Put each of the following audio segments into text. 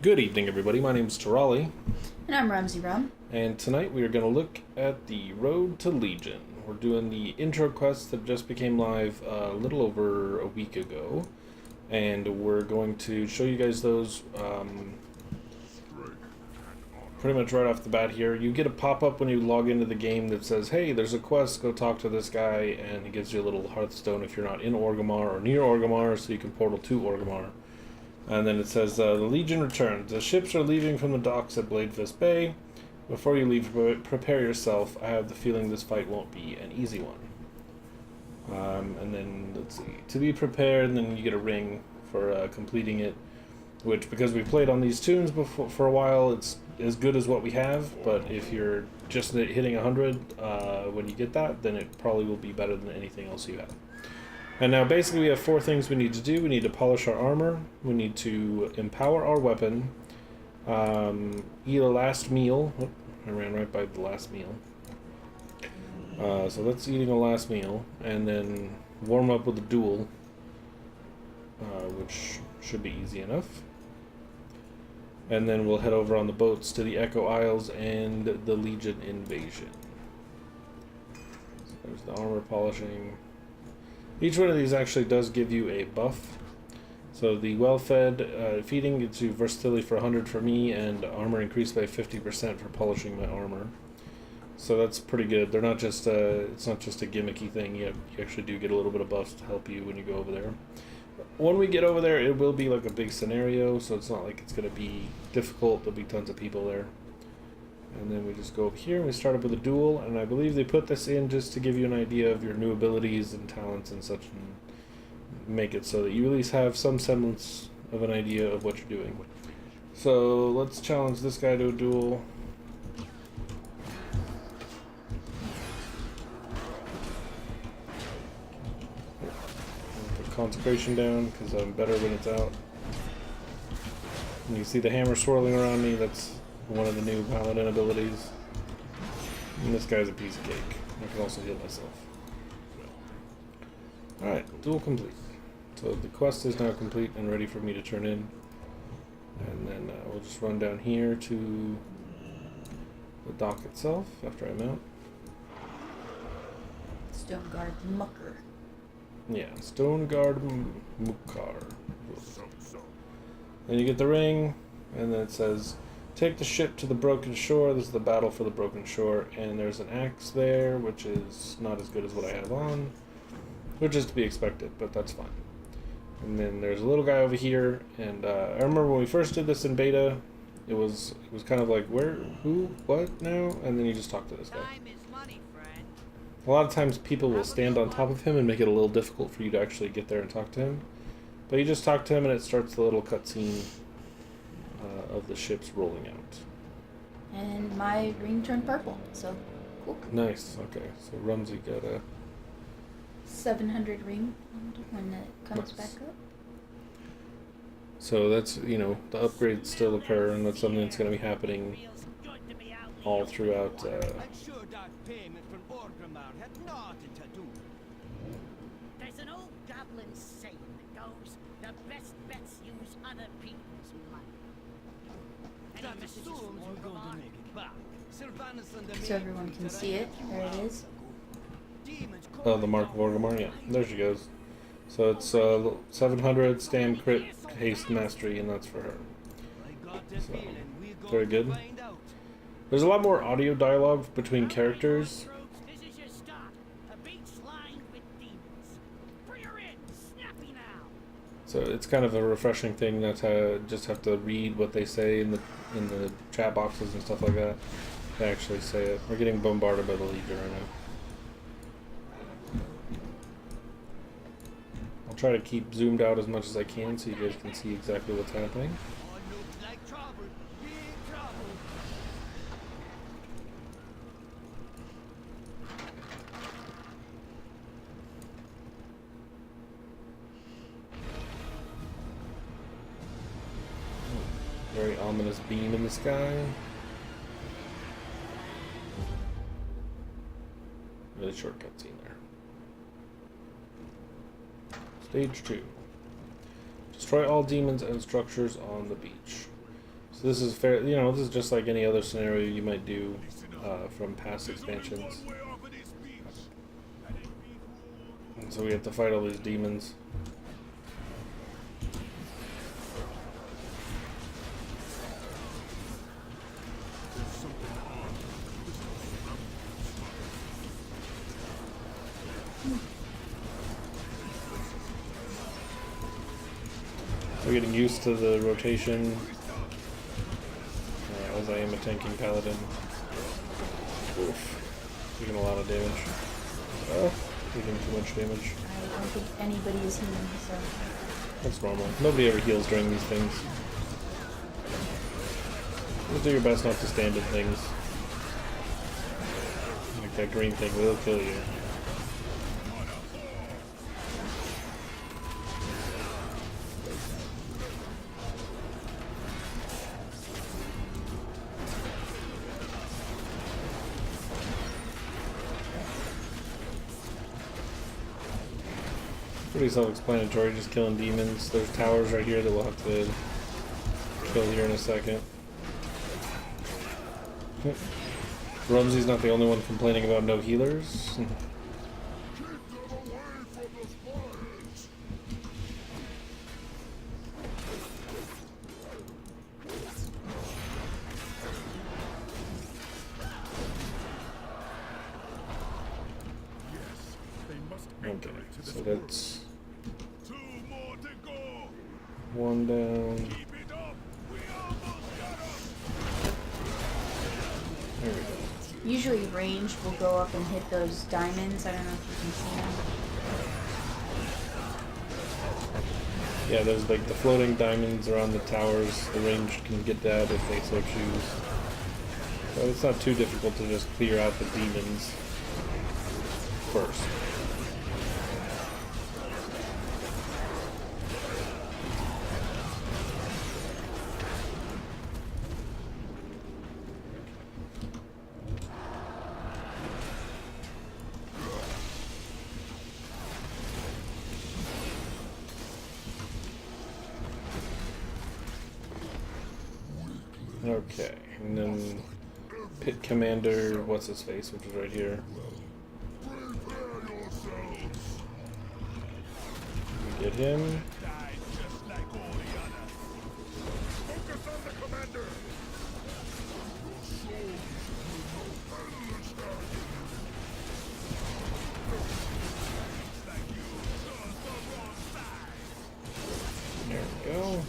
Good evening, everybody. My name is Tarali, And I'm Rumsey Rum. and tonight we are going to look at the Road to Legion. We're doing the intro quest that just became live a little over a week ago, and we're going to show you guys those pretty much right off the bat here. You get a pop-up when you log into the game that says, hey, there's a quest, go talk to this guy, and it gives you a little Hearthstone if you're not in Orgrimmar or near Orgrimmar, so you can portal to Orgrimmar. And then it says, the Legion returns. The ships are leaving from the docks at Bladefist Bay. Before you leave, prepare yourself. I have the feeling this fight won't be an easy one. And then, let's see. To be prepared, and then you get a ring for completing it. Which, because we played on these tunes before for a while, it's as good as what we have. But if you're just hitting 100 when you get that, then it probably will be better than anything else you have. And now basically we have four things we need to do. We need to polish our armor, we need to empower our weapon, eat a last meal. Oh, I ran right by the last meal. So that's eating a last meal, and then warm up with a duel, which should be easy enough. And then we'll head over on the boats to the Echo Isles and the Legion invasion. So there's the armor polishing. Each one of these actually does give you a buff. So the well-fed feeding gives you versatility for 100 for me, and armor increased by 50% for polishing my armor. So that's pretty good. They're not just it's not just a gimmicky thing. You actually do get a little bit of buffs to help you when you go over there. When we get over there, it will be like a big scenario, so it's not like it's going to be difficult. There'll be tons of people there. And then we just go over here and we start up with a duel, and I believe they put this in just to give you an idea of your new abilities and talents and such, and make it so that you at least have some semblance of an idea of what you're doing. So let's challenge this guy to a duel. Put consecration down because I'm better when it's out. And you see the hammer swirling around me. That's one of the new paladin abilities. And this guy's a piece of cake. I can also heal myself. Alright, duel complete. So the quest is now complete and ready for me to turn in. And then we'll just run down here to the dock itself after I mount. Stoneguard Mucker. Yeah, Stoneguard Mukkar. Then you get the ring, and then it says, take the ship to the broken shore. This is the battle for the broken shore, and there's an axe there, which is not as good as what I have on, which is to be expected, but that's fine. And then there's a little guy over here, and I remember when we first did this in beta, it was kind of like, where, who, what now? And then you just talk to this guy. A lot of times people will stand on top of him and make it a little difficult for you to actually get there and talk to him. But you just talk to him and it starts the little cutscene of the ships rolling out. And my ring turned purple, so cool. Nice, okay. So Rumsey got a 700 ring when it comes back up. So that's, you know, the upgrades still occur, and that's something that's going to be happening all throughout. There's an old goblin saying that goes, the best bets use other people's money. And the storms we're going to make it back. So everyone can see it. There it is. Oh, the Mark of Orgrimmar, yeah. There she goes. So it's 700 stand crit haste mastery, and that's for her. So, very good. There's a lot more audio dialogue between characters. So it's kind of a refreshing thing not to just have to read what they say in the chat boxes and stuff like that. They actually say it. We're getting bombarded by the Legion right now. I'll try to keep zoomed out as much as I can so you guys can see exactly what's happening. Very ominous beam in the sky. Really short cutscene there. Stage 2. Destroy all demons and structures on the beach. So this is fair, you know, this is just like any other scenario you might do from past expansions. And so we have to fight all these demons. We're getting used to the rotation. As I am a tanking paladin. Oof. Taking a lot of damage. Oh, taking too much damage. I don't think anybody is healing, so. That's normal. Nobody ever heals during these things. Just do your best not to stand in things. Like that green thing will kill you. Pretty self-explanatory, just killing demons. There's towers right here that we'll have to kill here in a second. Rumsey's not the only one complaining about no healers. Okay, so that's one down. There we go. Usually range will go up and hit those diamonds. I don't know if you can see them. Yeah, there's like the floating diamonds around the towers. The range can get that if they so choose. So it's not too difficult to just clear out the demons first. Okay, and then Pit Commander, what's his face, which is right here. We get him. There we go.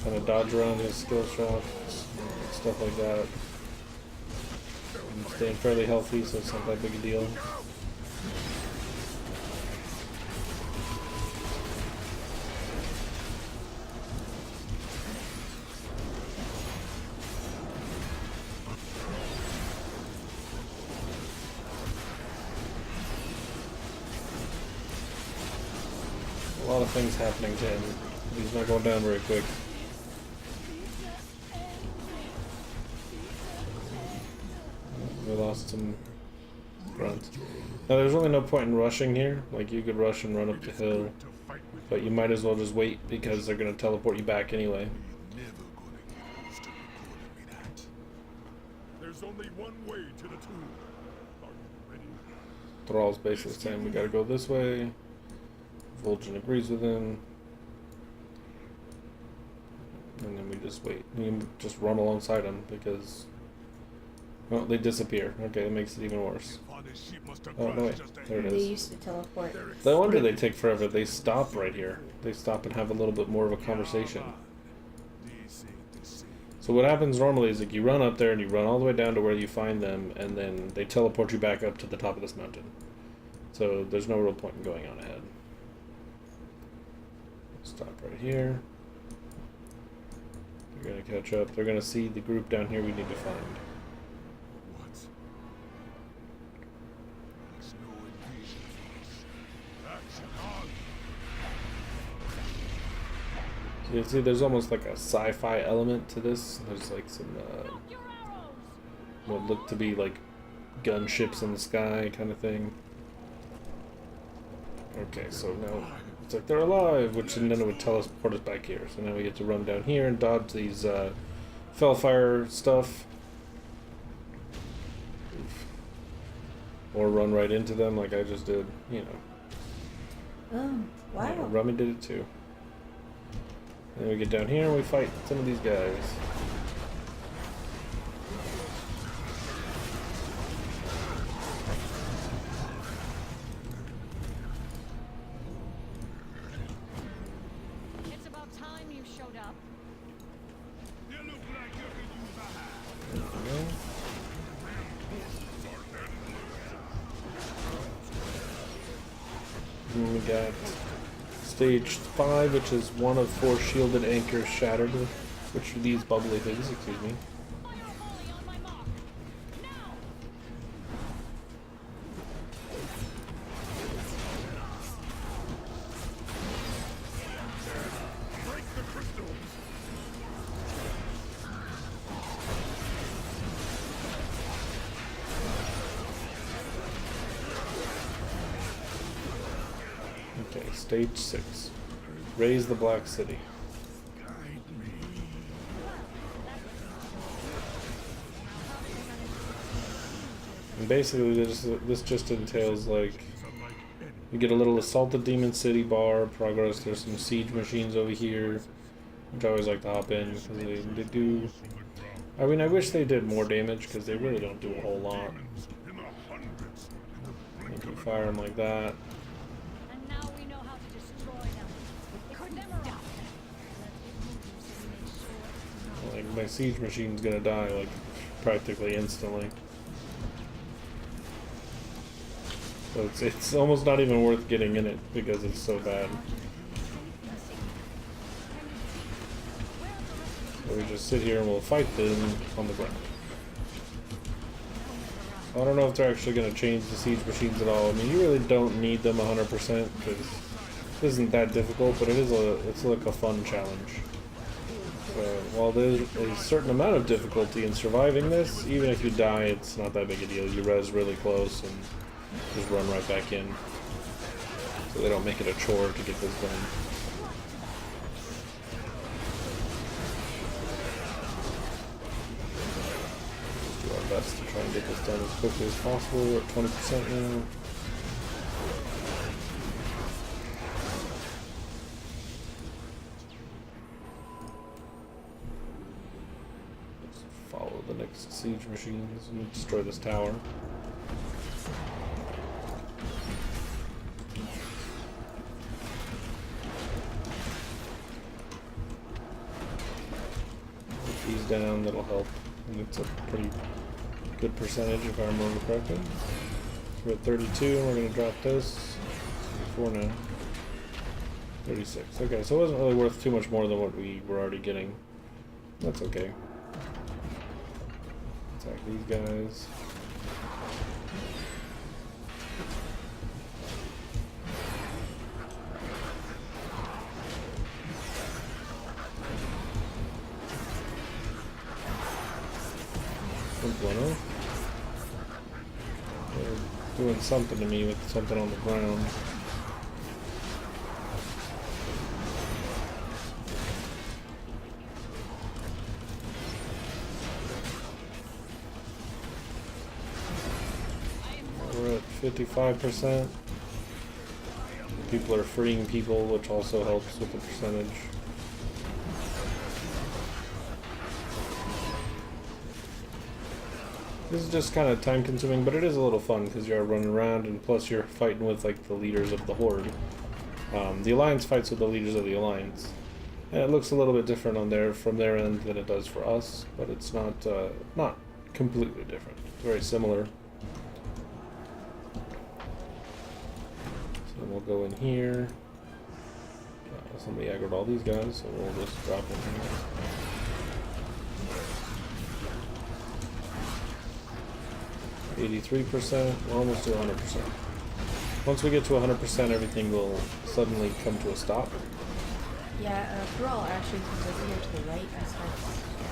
Kind of dodge around his skill shot, stuff like that. I'm staying fairly healthy, so it's not that big a deal. A lot of things happening to him. He's not going down very quick. We lost some grunt. Now there's really no point in rushing here. Like you could rush and run up the hill, but you might as well just wait because they're gonna teleport you back anyway. There's only one way to the tomb. Are you ready? Thrall's basically saying we gotta go this way. Vol'jin agrees with him. And then we just wait. We just run alongside them because... Oh, they disappear. Okay, that makes it even worse. Oh, no, wait. There it They is. used to teleport. No wonder they take forever. They stop right here. They stop and have a little bit more of a conversation. So what happens normally is like you run up there and you run all the way down to where you find them, and then they teleport you back up to the top of this mountain. So there's no real point in going on ahead. Stop right here. They're gonna catch up. They're gonna see the group down here we need to find. What? There's no invasion force. Action on. So you see there's almost like a sci-fi element to this. There's like some what look to be like gunships in the sky kind of thing. Okay, so now It's like they're alive, which and then it would teleport us back here. So now we get to run down here and dodge these fellfire stuff. Or run right into them like I just did, you know. Wow. Yeah, Rummy did it too. And then we get down here and we fight some of these guys. It's about time you showed up. You look like you could use a hand. There we go. And we got stage 5, which is one of 4 shielded anchors shattered, which are these bubbly things, excuse me. Fire a volley on my mark. Now! Break the crystals. Okay, stage 6. Raise the Black City. Guide me. And basically, this just entails, like, Unlike any you get a little Assaulted Demon City bar progress. There's some siege machines over here, which I always like to hop in, because they do... from the ground. I mean, I wish they did more damage, because they really don't do a whole lot. Demons in the hundreds. You can fire them like that. And now we know how to destroy them. Cut them off. Let's get moving so we make sure it's not. Like, my siege machine's gonna die, like, practically instantly. So it's almost not even worth getting in it, because it's so bad. So we just sit here and we'll fight them on the ground. I don't know if they're actually going to change the siege machines at all. I mean, you really don't need them 100% because it isn't that difficult, but it's like a fun challenge. So while there's a certain amount of difficulty in surviving this, even if you die, it's not that big a deal. You res really close and just run right back in. So they don't make it a chore to get this done. Do our best to try and get this done as quickly as possible. We're at 20% now. Let's follow the next siege machines and destroy this tower. Put these down, that'll help. And it's a pretty good percentage if I remember correctly. We're at 32, and we're going to drop this. 4 now. 36. Okay, so it wasn't really worth too much more than what we were already getting. That's okay. Attack these guys. Bueno. They're doing something to me with something on the ground. We're at 55%. People are freeing people, which also helps with the percentage. This is just kind of time consuming, but it is a little fun because you're running around and plus you're fighting with like the leaders of the Horde. The Alliance fights with the leaders of the Alliance. And it looks a little bit different on from their end than it does for us, but it's not completely different. It's very similar. So we'll go in here. Somebody aggroed all these guys, so we'll just drop in here. %, we're almost to 100%. Once we get to 100%, everything will suddenly come to a stop. Yeah, Brawl actually comes over here to the right and starts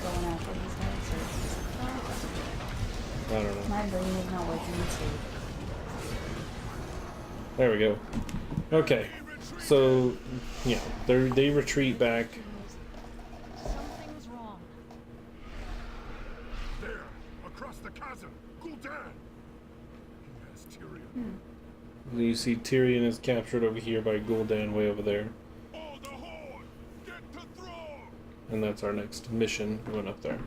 going after these guys, so it's I don't know. my brain is not working too. There we go. Okay. So, yeah, they retreat back. Something's wrong. There, across the chasm, Gul'dan. He has Tyrion. You see Tyrion is captured over here by Gul'dan way over there. All the horde, get to throne. And that's our next mission, going up there.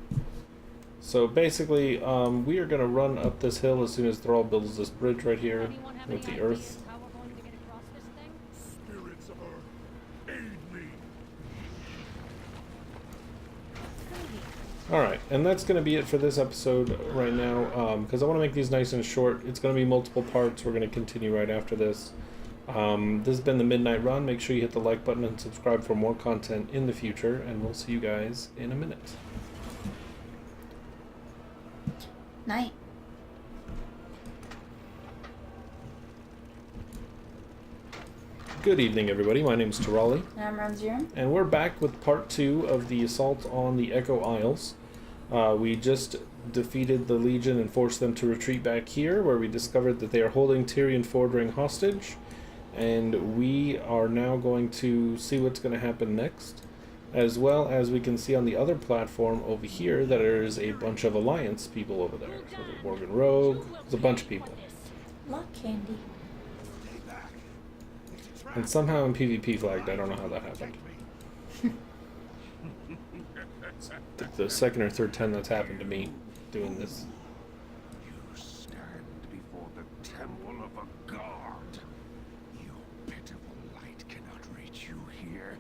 So basically, we are going to run up this hill as soon as Thrall builds this bridge right here Anyone have with any the ideas earth. how we're going to get across this thing? Spirits of Earth, aid me. Alright, and that's going to be it for this episode right now, because I want to make these nice and short. It's going to be multiple parts. We're going to continue right after this. This has been the Midnight Run. Make sure you hit the like button and subscribe for more content in the future, and we'll see you guys in a minute. Night. Good evening, everybody. My name's Tarali, And I'm Ramziran. and we're back with part 2 of the assault on the Echo Isles. We just defeated the Legion and forced them to retreat back here, where we discovered that they are holding Tyrion Fordring hostage, and we are now going to see what's going to happen next, as well as we can see on the other platform over here that there's a bunch of Alliance people over there. So the Morgan Rogue, there's a bunch of people. Lock candy. Stay back. It's a trap. And somehow in PvP flagged, I don't know how that happened. The second or third time that's happened to me doing this. You stand before the temple of a god. Your pitiful light cannot reach you here.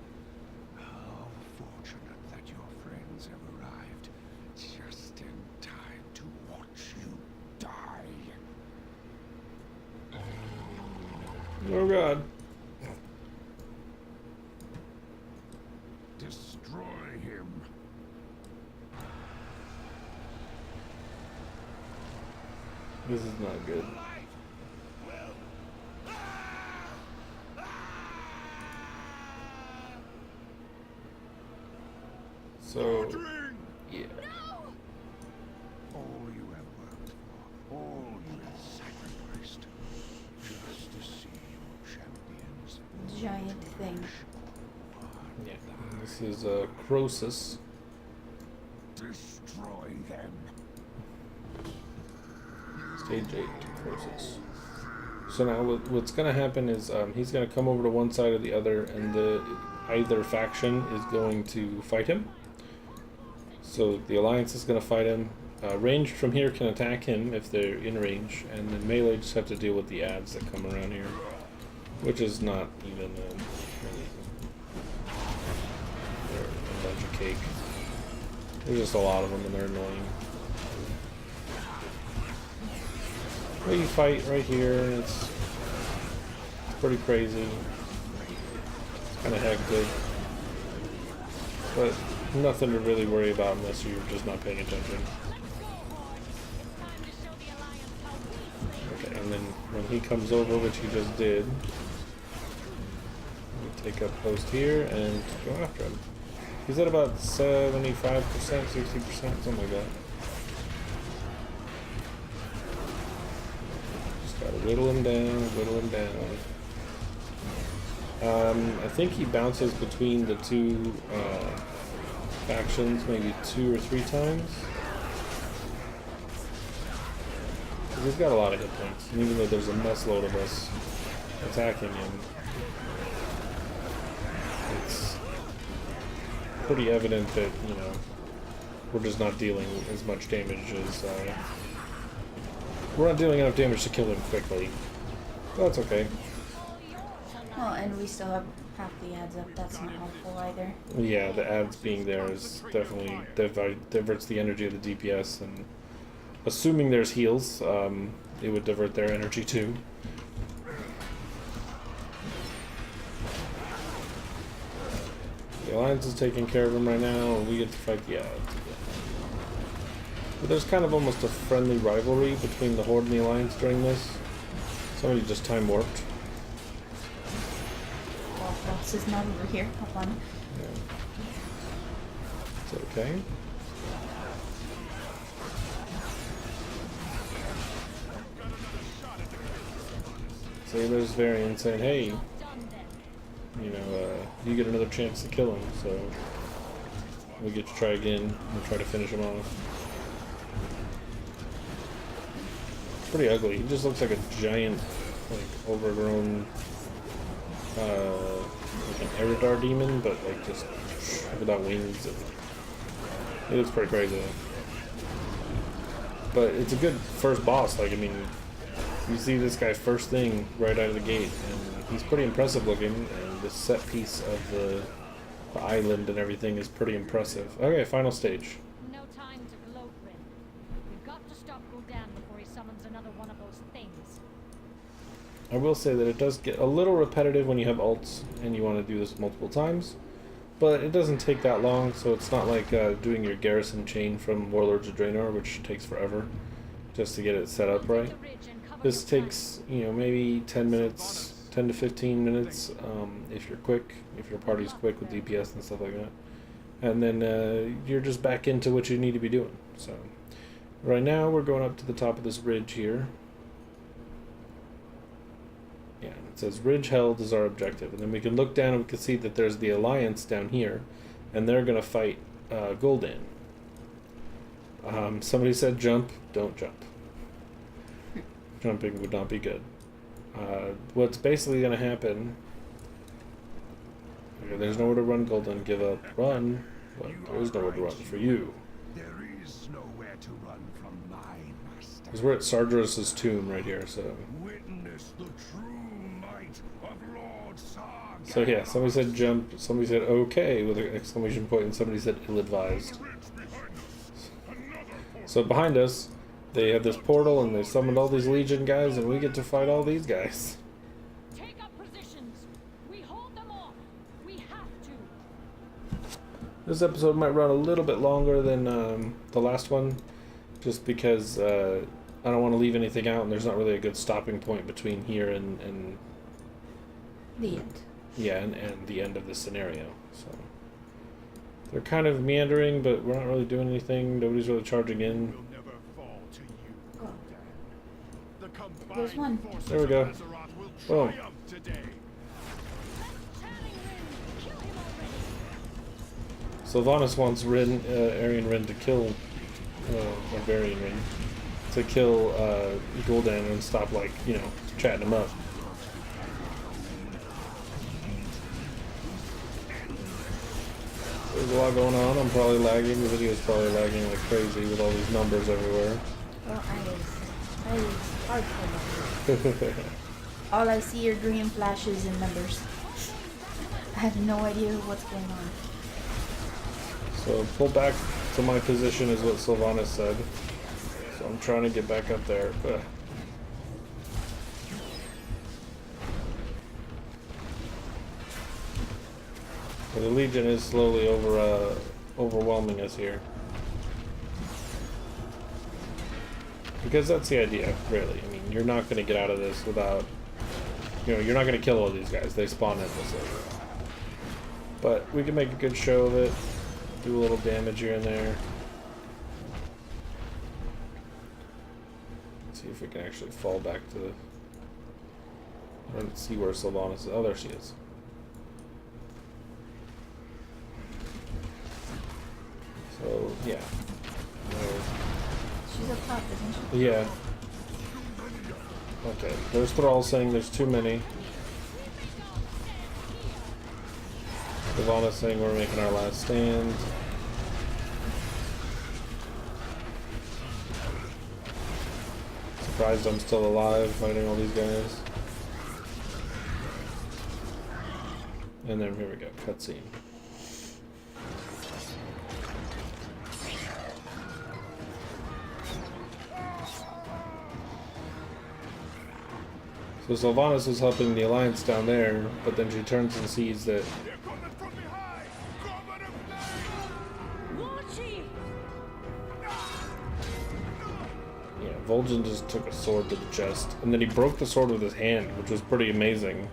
How fortunate that your friends have arrived just in time to watch you die. Oh god. Destroy him. This is not good. So, Fordring! yeah. All you have worked for, all you have sacrificed, just to see your champions. Giant thing. Yeah. This is Croesus. Destroy them. Stage 8, Croesus. So now what's going to happen is he's going to come over to one side or the other, and either faction is going to fight him. So the Alliance is going to fight him. Ranged from here can attack him if they're in range, and then melee just have to deal with the ads that come around here, which is not even really, they're a bunch of cake. There's just a lot of them, and they're annoying. But you fight right here, and it's pretty crazy. It's kind of hectic, but nothing to really worry about unless you're just not paying attention. Okay, and then when he comes over, which he just did, we take up post here and go after him. He's at about 75%, 60%, something like that. Just gotta whittle him down, whittle him down. I think he bounces between the two factions maybe 2 or 3 times. 'Cause he's got a lot of hit points, and even though there's a mess load of us attacking him, it's pretty evident that, you know, we're just not dealing as much damage as we're not dealing enough damage to kill him quickly. But that's okay. Well, and we still have half the ads up. That's not helpful either. Yeah, the ads being there is definitely diverts the energy of the DPS, and assuming there's heals, it would divert their energy too. The Alliance is taking care of him right now, and we get to fight the ads. But there's kind of almost a friendly rivalry between the Horde and the Alliance during this. Somebody just time warped. Well, Ross is not over here. Hop on. Yeah. Is that okay? So there's Varian saying, hey, you know, you get another chance to kill him. So we get to try again and try to finish him off. It's pretty ugly. He just looks like a giant, like overgrown, like an Eridar demon, but like just without wings. And it looks pretty crazy. But it's a good first boss. Like, I mean, you see this guy first thing right out of the gate, and he's pretty impressive looking, and the set piece of the island and everything is pretty impressive. Okay, final stage. No time to gloat, Rin. We've got to stop Gul'dan before he summons another one of those things. I will say that it does get a little repetitive when you have ults and you want to do this multiple times, but it doesn't take that long, so it's not like doing your garrison chain from Warlords of Draenor, which takes forever just to get it set up right. This takes, you know, maybe 10 minutes, 10 to 15 minutes, if you're quick, if your party's quick with DPS and stuff like that. And then you're just back into what you need to be doing. So right now we're going up to the top of this ridge here. Yeah, it says Ridgehold is our objective. And then we can look down and we can see that there's the Alliance down here, and they're going to fight Gul'dan. Somebody said jump, don't jump. Jumping would not be good. What's basically going to happen... Okay, there's nowhere to run, Gul'dan. Give up. Run. But there is nowhere to run for you. There is nowhere to run from my master. Because we're at Sardros' tomb right here, so... Witness the true might of Lord Sargon. So yeah, somebody said jump, somebody said okay with an exclamation point, and somebody said ill-advised. So behind us, they have this portal, and they summoned all these Legion guys, and we get to fight all these guys. Take up positions. We hold them off. We have to. This episode might run a little bit longer than the last one, just because I don't want to leave anything out, and there's not really a good stopping point between here and The end. yeah, and the end of the scenario. So they're kind of meandering, but we're not really doing anything. Nobody's really charging in. Will never fall to you. Oh. The combined There's one. forces There we go. of Azeroth will Boom. triumph today. Channeling Rin. Kill him already. Sylvanas wants Aryan Rin to kill Barbarian Rin, to kill Gul'dan and stop, like, you know, chatting him up. There's a lot going on. I'm probably lagging. The video's probably lagging like crazy with all these numbers everywhere. Well, I is hardcore. All I see are green flashes and numbers. I have no idea what's going on. So pull back to my position is what Sylvanas said. So I'm trying to get back up there. Ugh. But the Legion is slowly overwhelming us here. Because that's the idea, really. I mean, you're not going to get out of this without... You know, you're not going to kill all these guys. They spawn endlessly. But we can make a good show of it. Do a little damage here and there. Let's see if we can actually fall back to... I don't see where Sylvanas is. Oh, there she is. So, yeah. She's up top, isn't she? Yeah. Okay, there's Thrall saying there's too many. Sylvanas saying we're making our last stand. Surprised I'm still alive fighting all these guys. And then here we go, cutscene. So Sylvanas is helping the Alliance down there, but then she turns and sees that They're coming from behind. Cover the flame. Watch him. yeah, Vol'jin just took a sword to the chest, and then he broke the sword with his hand, which was pretty amazing.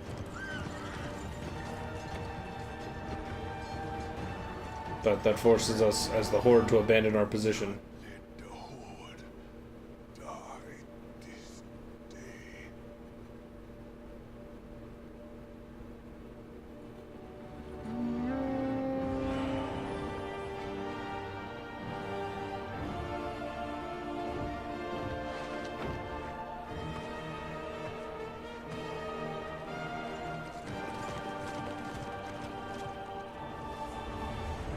But that forces us as the Horde to abandon our position. Let the Horde die this day.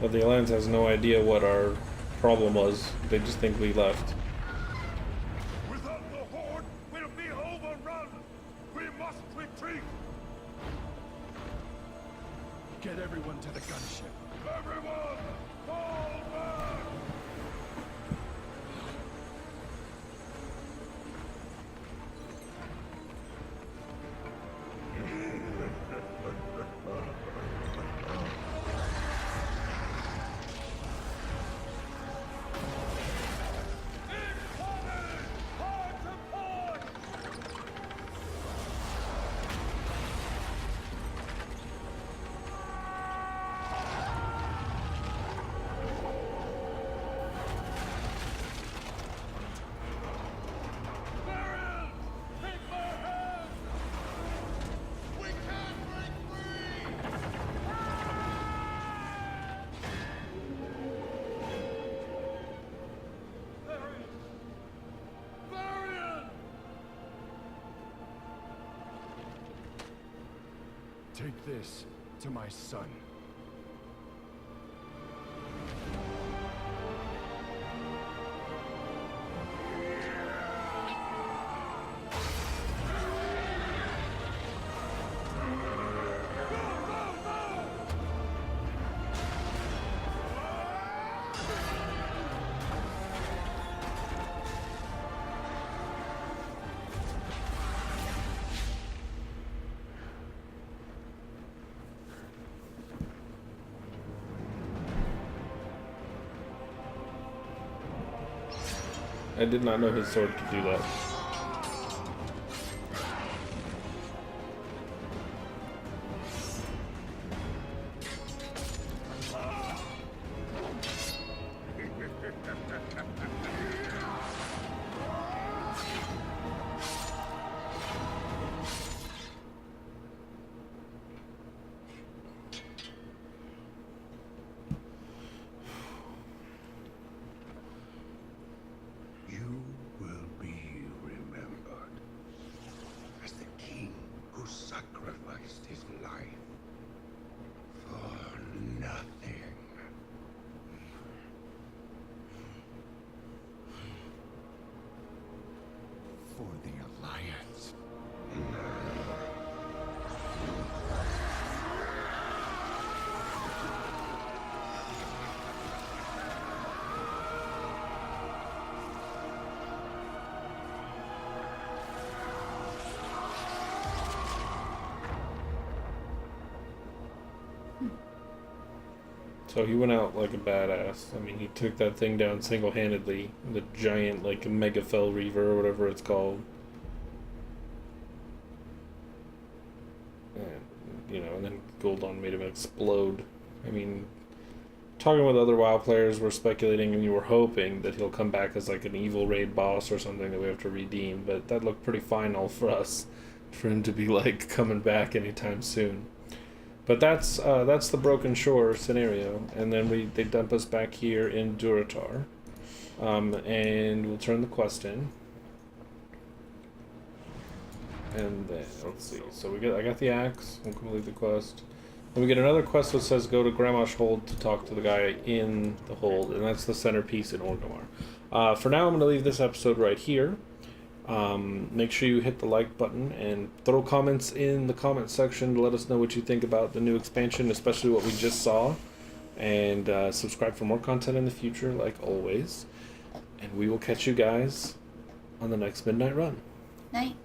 But the Alliance has no idea what our problem was. They just think we left. Without the Horde, we'll be overrun! We must retreat! Get everyone to the gunship. Everyone! Fall back! Take this to my son. I did not know his sword could do that. You will be remembered as the king who sacrificed his life for nothing. For the Alliance. So he went out like a badass. I mean, he took that thing down single-handedly. The giant, like, Mega Fell Reaver or whatever it's called. And, you know, and then Gul'dan made him explode. I mean, talking with other WoW players, we're speculating and we were hoping that he'll come back as like an evil raid boss or something that we have to redeem. But that looked pretty final for us, for him to be like coming back anytime soon. But that's the Broken Shore scenario, and then they dump us back here in Durotar, and we'll turn the quest in, and then let's see. So I got the axe. We'll complete the quest. Then we get another quest that says go to Grandma's Hold to talk to the guy in the hold, and that's the centerpiece in Orgrimmar. For now, I'm going to leave this episode right here. Make sure you hit the like button and throw comments in the comment section to let us know what you think about the new expansion, especially what we just saw. And subscribe for more content in the future, like always. And we will catch you guys on the next Midnight Run. Night.